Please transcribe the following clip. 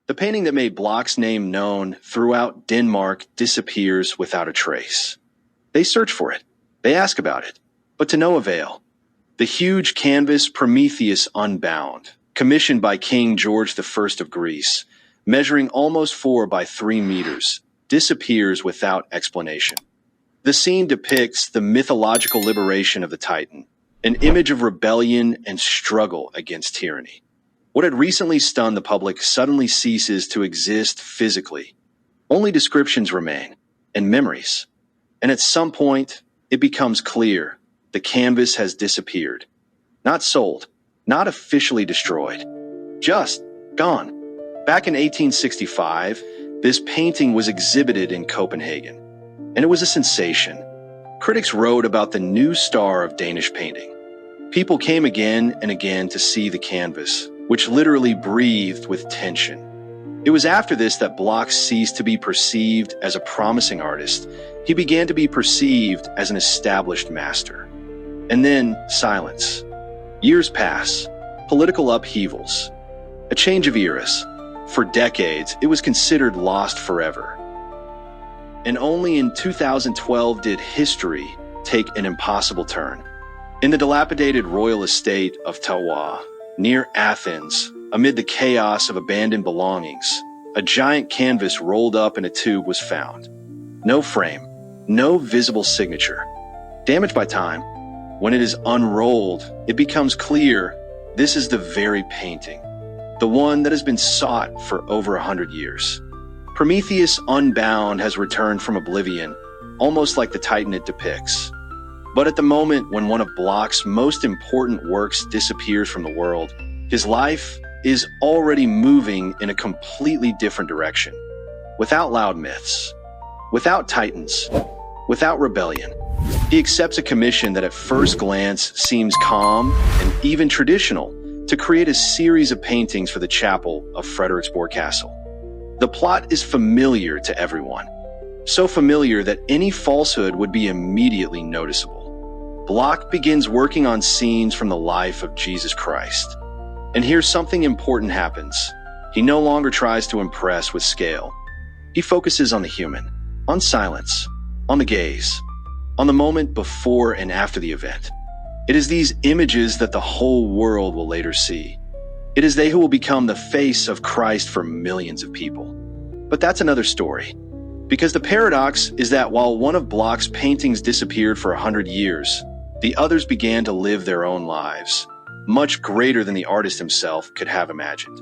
The painting that made Bloch's name known throughout Denmark disappears without a trace. They search for it. They ask about it, but to no avail. The huge canvas Prometheus Unbound, commissioned by King George I of Greece, measuring almost 4 by 3 meters, disappears without explanation. The scene depicts the mythological liberation of the Titan, an image of rebellion and struggle against tyranny. What had recently stunned the public suddenly ceases to exist physically. Only descriptions remain, and memories. And at some point, it becomes clear the canvas has disappeared. Not sold, not officially destroyed, just gone. Back in 1865, this painting was exhibited in Copenhagen, and it was a sensation. Critics wrote about the new star of Danish painting. People came again and again to see the canvas, which literally breathed with tension. It was after this that Bloch ceased to be perceived as a promising artist. He began to be perceived as an established master. And then silence. Years pass, political upheavals, a change of eras. For decades, it was considered lost forever. And only in 2012 did history take an impossible turn. In the dilapidated royal estate of Tatoi, near Athens, amid the chaos of abandoned belongings, a giant canvas rolled up in a tube was found. No frame, no visible signature. Damaged by time, when it is unrolled, it becomes clear this is the very painting, the one that has been sought for over 100 years. Prometheus Unbound has returned from oblivion, almost like the Titan it depicts. But at the moment when one of Bloch's most important works disappears from the world, his life is already moving in a completely different direction. Without loud myths, without titans, without rebellion. He accepts a commission that at first glance seems calm and even traditional, to create a series of paintings for the chapel of Frederiksborg Castle. The plot is familiar to everyone, so familiar that any falsehood would be immediately noticeable. Bloch begins working on scenes from the life of Jesus Christ. And here something important happens. He no longer tries to impress with scale. He focuses on the human, on silence, on the gaze, on the moment before and after the event. It is these images that the whole world will later see. It is they who will become the face of Christ for millions of people. But that's another story. Because the paradox is that while one of Bloch's paintings disappeared for 100 years, the others began to live their own lives, much greater than the artist himself could have imagined.